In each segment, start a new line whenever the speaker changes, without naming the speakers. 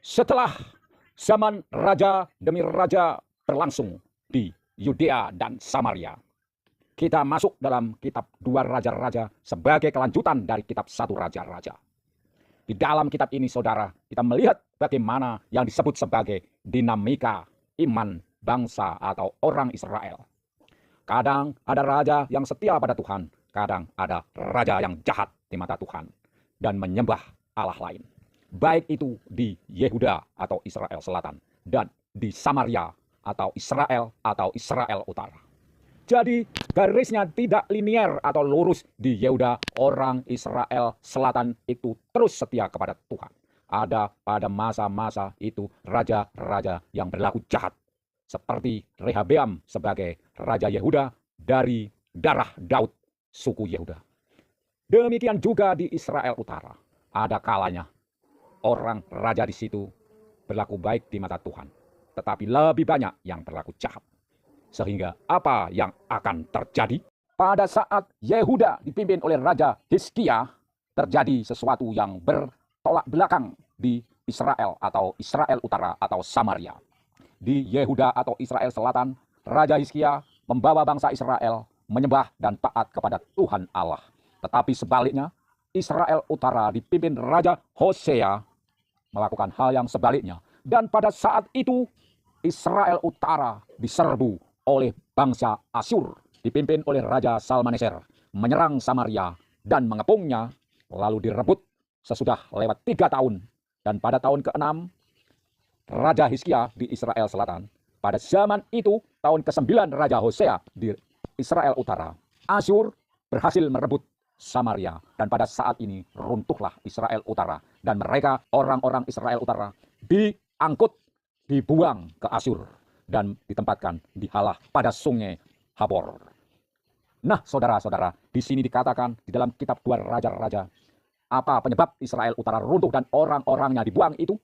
Setelah zaman raja demi raja berlangsung di Yudea dan Samaria, kita masuk dalam kitab 2 Raja-Raja sebagai kelanjutan dari kitab 1 Raja-Raja. Di dalam kitab ini, saudara, kita melihat bagaimana yang disebut sebagai dinamika iman bangsa atau orang Israel. Kadang ada raja yang setia pada Tuhan, kadang ada raja yang jahat di mata Tuhan dan menyembah Allah lain. Baik itu di Yehuda atau Israel Selatan dan di Samaria atau Israel Utara. Jadi garisnya tidak linier atau lurus di Yehuda. Orang Israel Selatan itu terus setia kepada Tuhan. Ada pada masa-masa itu raja-raja yang berlaku jahat, seperti Rehabeam sebagai Raja Yehuda dari darah Daud, suku Yehuda. Demikian juga di Israel Utara. Ada kalanya orang raja di situ berlaku baik di mata Tuhan, tetapi lebih banyak yang berlaku jahat. Sehingga apa yang akan terjadi? Pada saat Yehuda dipimpin oleh Raja Hizkia, terjadi sesuatu yang bertolak belakang di Israel atau Israel Utara atau Samaria. Di Yehuda atau Israel Selatan, Raja Hizkia membawa bangsa Israel menyembah dan taat kepada Tuhan Allah. Tetapi sebaliknya, Israel Utara dipimpin Raja Hosea melakukan hal yang sebaliknya. Dan pada saat itu, Israel Utara diserbu oleh bangsa Asyur, dipimpin oleh Raja Salmaneser, menyerang Samaria dan mengepungnya, lalu direbut sesudah lewat 3 tahun. Dan pada tahun ke-6, Raja Hizkia di Israel Selatan. Pada zaman itu, tahun ke-9 Raja Hosea di Israel Utara, Asyur berhasil merebut Samaria. Dan pada saat ini runtuhlah Israel Utara. Dan mereka, orang-orang Israel Utara, diangkut, dibuang ke Asyur. Dan ditempatkan di Halah pada sungai Habor. Nah, saudara-saudara, di sini dikatakan di dalam kitab 2 Raja-Raja, apa penyebab Israel Utara runtuh dan orang-orangnya dibuang itu?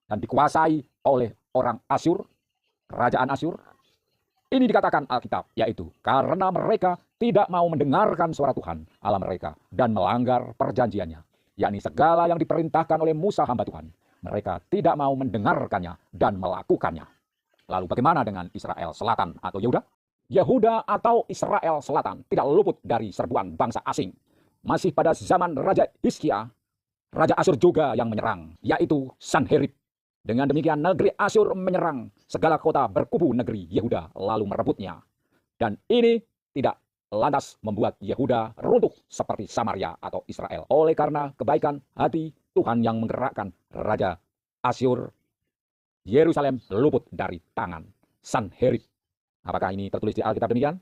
Dan dikuasai oleh orang Asyur, kerajaan Asyur. Ini dikatakan Alkitab, yaitu karena mereka tidak mau mendengarkan suara Tuhan Allah mereka dan melanggar perjanjiannya, yakni segala yang diperintahkan oleh Musa hamba Tuhan. Mereka tidak mau mendengarkannya dan melakukannya. Lalu bagaimana dengan Israel Selatan atau Yehuda? Yehuda atau Israel Selatan tidak luput dari serbuan bangsa asing. Masih pada zaman Raja Hizkia, Raja Asyur juga yang menyerang, yaitu Sanherib. Dengan demikian negeri Asyur menyerang segala kota berkubu negeri Yehuda lalu merebutnya. Dan ini tidak lantas membuat Yehuda runtuh seperti Samaria atau Israel. Oleh karena kebaikan hati Tuhan yang menggerakkan Raja Asyur, Yerusalem luput dari tangan Sanherib. Apakah ini tertulis di Alkitab demikian?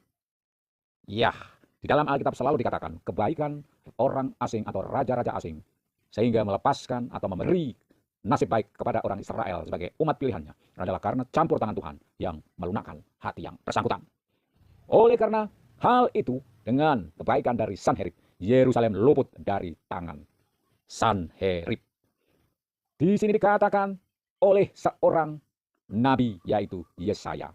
Ya, di dalam Alkitab selalu dikatakan kebaikan orang asing atau raja-raja asing, sehingga melepaskan atau memberi nasib baik kepada orang Israel sebagai umat pilihannya adalah karena campur tangan Tuhan yang melunakkan hati yang bersangkutan. Oleh karena hal itu, dengan kebaikan dari Sanherib, Yerusalem luput dari tangan Sanherib. Di sini dikatakan oleh seorang nabi, yaitu Yesaya,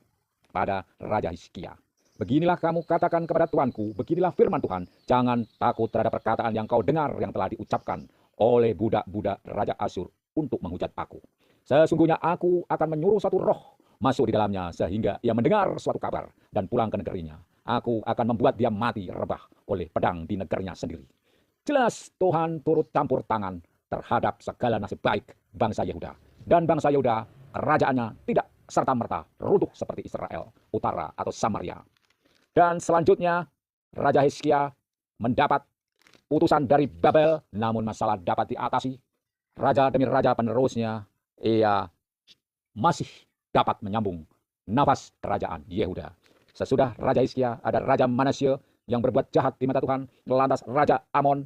pada Raja Hizkia. Beginilah kamu katakan kepada tuanku, beginilah firman Tuhan, jangan takut terhadap perkataan yang kau dengar yang telah diucapkan oleh budak-budak Raja Asyur untuk menghujat aku. Sesungguhnya aku akan menyuruh satu roh masuk di dalamnya sehingga ia mendengar suatu kabar dan pulang ke negerinya. Aku akan membuat dia mati rebah oleh pedang di negerinya sendiri. Jelas Tuhan turut campur tangan terhadap segala nasib baik bangsa Yehuda. Dan bangsa Yehuda, kerajaannya tidak serta-merta runtuh seperti Israel Utara atau Samaria. Dan selanjutnya Raja Hizkia mendapat utusan dari Babel, namun masalah dapat diatasi. Raja demi raja penerusnya, ia masih dapat menyambung nafas kerajaan Yehuda. Sesudah Raja Hizkia ada Raja Manasye yang berbuat jahat di mata Tuhan. Lantas Raja Amon,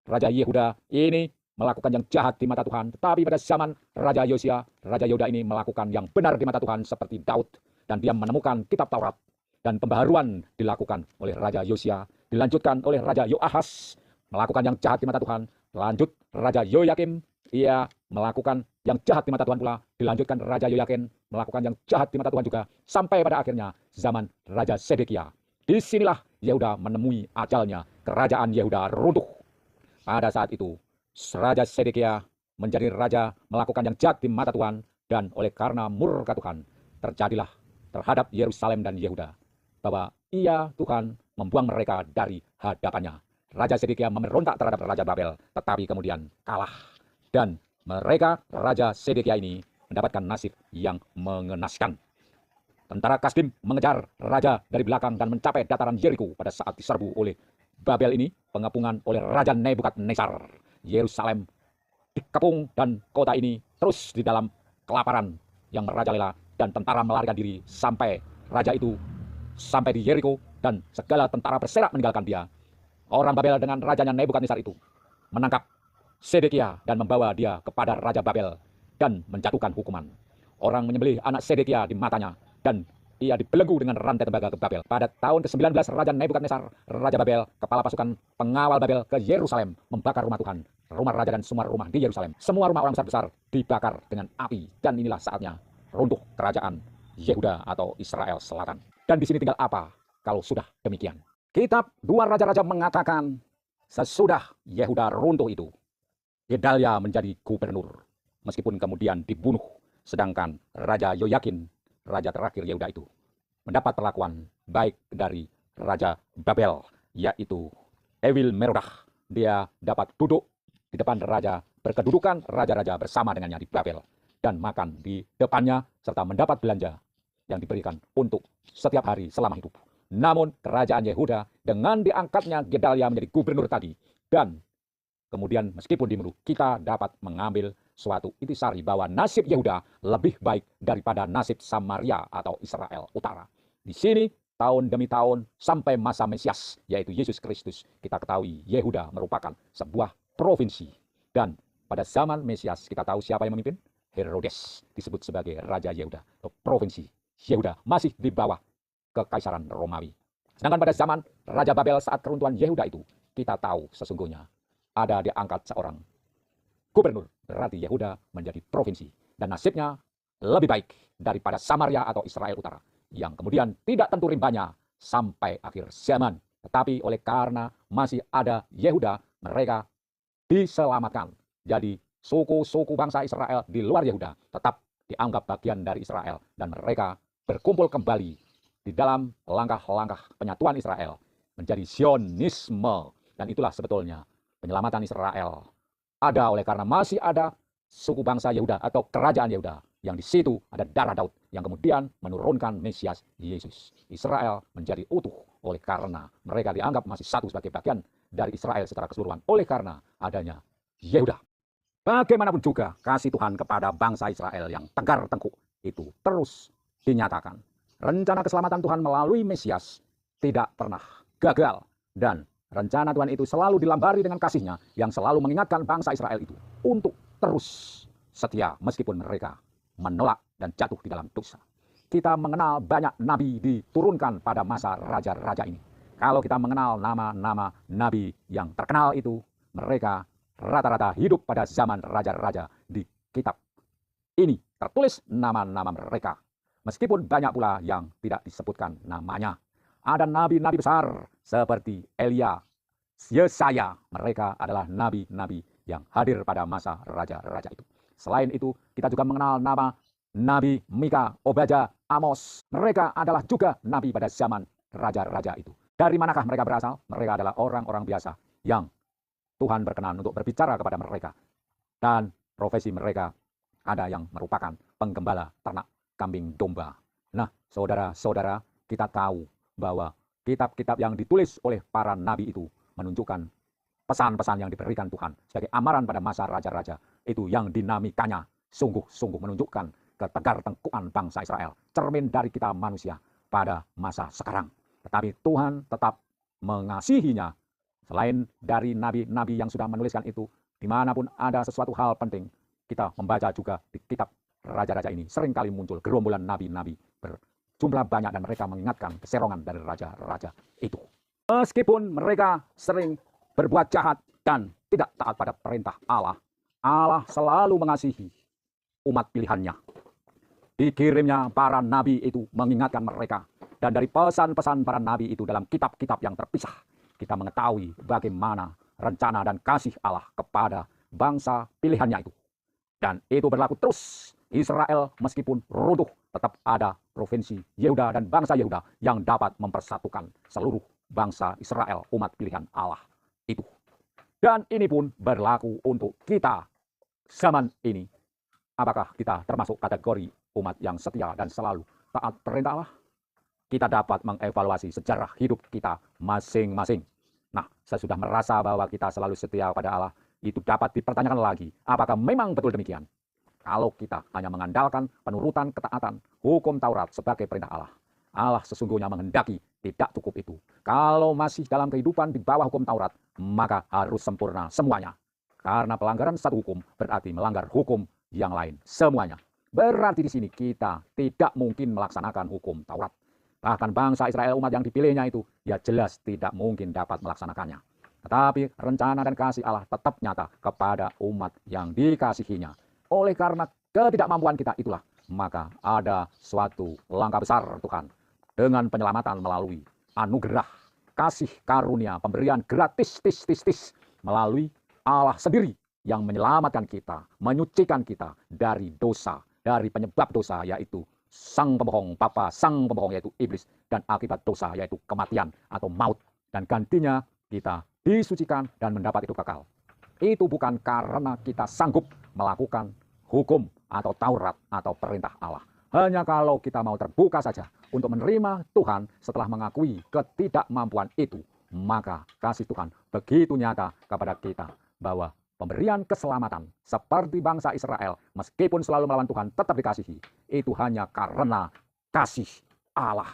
Raja Yehuda ini melakukan yang jahat di mata Tuhan. Tetapi pada zaman Raja Yosia, Raja Yehuda ini melakukan yang benar di mata Tuhan seperti Daud. Dan dia menemukan kitab Taurat. Dan pembaharuan dilakukan oleh Raja Yosia. Dilanjutkan oleh Raja Yoahas melakukan yang jahat di mata Tuhan. Lanjut Raja Yoyakim, ia melakukan yang jahat di mata Tuhan pula. Dilanjutkan Raja Yoyakin melakukan yang jahat di mata Tuhan juga. Sampai pada akhirnya zaman Raja Sedekia. Disinilah Yehuda menemui ajalnya. Kerajaan Yehuda runtuh. Pada saat itu Raja Sedekia menjadi raja melakukan yang jahat di mata Tuhan, dan oleh karena murka Tuhan terjadilah terhadap Yerusalem dan Yehuda bahwa ia Tuhan membuang mereka dari hadapannya. Raja Sedekia memberontak terhadap Raja Babel, tetapi kemudian kalah. Dan mereka, Raja Sedekia ini, mendapatkan nasib yang mengenaskan. Tentara Kasdim mengejar raja dari belakang dan mencapai dataran Yeriko pada saat diserbu oleh Babel ini, pengepungan oleh Raja Nebukadnezar. Yerusalem dikepung dan kota ini terus di dalam kelaparan yang merajalela, dan tentara melarikan diri sampai raja itu sampai di Yeriko, dan segala tentara berserak meninggalkan dia. Orang Babel dengan rajanya Nebukadnezar itu menangkap Sedekia dan membawa dia kepada Raja Babel dan menjatuhkan hukuman. Orang menyembelih anak Sedekia di matanya dan ia dibelenggu dengan rantai tembaga ke Babel. Pada tahun ke-19 Raja Nebukadnezar, Raja Babel, kepala pasukan pengawal Babel ke Yerusalem, membakar rumah Tuhan, rumah raja dan semua rumah di Yerusalem. Semua rumah orang besar-besar dibakar dengan api, dan inilah saatnya runtuh kerajaan Yehuda atau Israel Selatan. Dan di sini tinggal apa kalau sudah demikian? Kitab 2 Raja-Raja mengatakan sesudah Yehuda runtuh itu, Gedalia menjadi gubernur, meskipun kemudian dibunuh. Sedangkan Raja Yoyakin, raja terakhir Yehuda itu, mendapat perlakuan baik dari Raja Babel, yaitu Ewil Merodah. Dia dapat duduk di depan raja, berkedudukan raja-raja bersama dengannya di Babel, dan makan di depannya, serta mendapat belanja yang diberikan untuk setiap hari selama hidup. Namun kerajaan Yehuda dengan diangkatnya Gedalia menjadi gubernur tadi, dan kemudian meskipun dibunuh, kita dapat mengambil suatu intisari bahwa nasib Yehuda lebih baik daripada nasib Samaria atau Israel Utara. Di sini tahun demi tahun sampai masa Mesias, yaitu Yesus Kristus, kita ketahui Yehuda merupakan sebuah provinsi. Dan pada zaman Mesias kita tahu siapa yang memimpin? Herodes disebut sebagai Raja Yehuda. Provinsi Yehuda masih di bawah Kekaisaran Romawi. Sedangkan pada zaman Raja Babel saat keruntuhan Yehuda itu, kita tahu sesungguhnya ada diangkat seorang gubernur, berarti Yehuda menjadi provinsi, dan nasibnya lebih baik daripada Samaria atau Israel Utara, yang kemudian tidak tentu rimbanya sampai akhir zaman. Tetapi oleh karena masih ada Yehuda, mereka diselamatkan. Jadi suku-suku bangsa Israel di luar Yehuda tetap dianggap bagian dari Israel, dan mereka berkumpul kembali di dalam langkah-langkah penyatuan Israel menjadi Zionisme. Dan itulah sebetulnya penyelamatan Israel ada oleh karena masih ada suku bangsa Yehuda atau kerajaan Yehuda, yang di situ ada darah Daud yang kemudian menurunkan Mesias Yesus. Israel menjadi utuh oleh karena mereka dianggap masih satu sebagai bagian dari Israel secara keseluruhan oleh karena adanya Yehuda. Bagaimanapun juga kasih Tuhan kepada bangsa Israel yang tegar tengkuk itu terus dinyatakan. Rencana keselamatan Tuhan melalui Mesias tidak pernah gagal, dan rencana Tuhan itu selalu dilambari dengan kasih-Nya yang selalu mengingatkan bangsa Israel itu untuk terus setia meskipun mereka menolak dan jatuh di dalam dosa. Kita mengenal banyak nabi diturunkan pada masa raja-raja ini. Kalau kita mengenal nama-nama nabi yang terkenal itu, mereka rata-rata hidup pada zaman raja-raja. Di kitab ini tertulis nama-nama mereka, meskipun banyak pula yang tidak disebutkan namanya. Ada nabi-nabi besar seperti Elia, Yesaya. Mereka adalah nabi-nabi yang hadir pada masa raja-raja itu. Selain itu, kita juga mengenal nama Nabi Mika, Obadya, Amos. Mereka adalah juga nabi pada zaman raja-raja itu. Dari manakah mereka berasal? Mereka adalah orang-orang biasa yang Tuhan berkenan untuk berbicara kepada mereka. Dan profesi mereka ada yang merupakan penggembala ternak kambing domba. Nah, saudara-saudara, kita tahu bahwa kitab-kitab yang ditulis oleh para nabi itu menunjukkan pesan-pesan yang diberikan Tuhan sebagai amaran pada masa raja-raja itu, yang dinamikanya sungguh-sungguh menunjukkan ketegar tengkukan bangsa Israel, cermin dari kita manusia pada masa sekarang. Tetapi Tuhan tetap mengasihinya. Selain dari nabi-nabi yang sudah menuliskan itu, dimanapun ada sesuatu hal penting, kita membaca juga di kitab raja-raja ini seringkali muncul gerombolan nabi-nabi berjumlah banyak, dan mereka mengingatkan keserongan dari raja-raja itu. Meskipun mereka sering berbuat jahat dan tidak taat pada perintah Allah, Allah selalu mengasihi umat pilihannya. Dikirimnya para nabi itu mengingatkan mereka, dan dari pesan-pesan para nabi itu dalam kitab-kitab yang terpisah, kita mengetahui bagaimana rencana dan kasih Allah kepada bangsa pilihannya itu. Dan itu berlaku terus. Israel meskipun runtuh, tetap ada provinsi Yehuda dan bangsa Yehuda yang dapat mempersatukan seluruh bangsa Israel, umat pilihan Allah itu. Dan ini pun berlaku untuk kita zaman ini. Apakah kita termasuk kategori umat yang setia dan selalu taat perintah Allah? Kita dapat mengevaluasi sejarah hidup kita masing-masing. Nah, saya sudah merasa bahwa kita selalu setia pada Allah, itu dapat dipertanyakan lagi, apakah memang betul demikian? Kalau kita hanya mengandalkan penurutan ketaatan hukum Taurat sebagai perintah Allah, Allah sesungguhnya menghendaki tidak cukup itu. Kalau masih dalam kehidupan di bawah hukum Taurat, maka harus sempurna semuanya. Karena pelanggaran satu hukum berarti melanggar hukum yang lain semuanya. Berarti di sini kita tidak mungkin melaksanakan hukum Taurat. Bahkan bangsa Israel, umat yang dipilihnya itu, ya jelas tidak mungkin dapat melaksanakannya. Tetapi rencana dan kasih Allah tetap nyata kepada umat yang dikasihinya. Oleh karena ketidakmampuan kita itulah, maka ada suatu langkah besar Tuhan dengan penyelamatan melalui anugerah, kasih karunia, pemberian gratis melalui Allah sendiri yang menyelamatkan kita, menyucikan kita dari dosa, dari penyebab dosa, yaitu sang pembohong, sang pembohong yaitu iblis, dan akibat dosa yaitu kematian atau maut. Dan gantinya kita disucikan dan mendapat itu kekal. Itu bukan karena kita sanggup melakukan hukum atau Taurat atau perintah Allah. Hanya kalau kita mau terbuka saja untuk menerima Tuhan setelah mengakui ketidakmampuan itu, maka kasih Tuhan begitu nyata kepada kita bahwa pemberian keselamatan seperti bangsa Israel meskipun selalu melawan Tuhan tetap dikasihi. Itu hanya karena kasih Allah.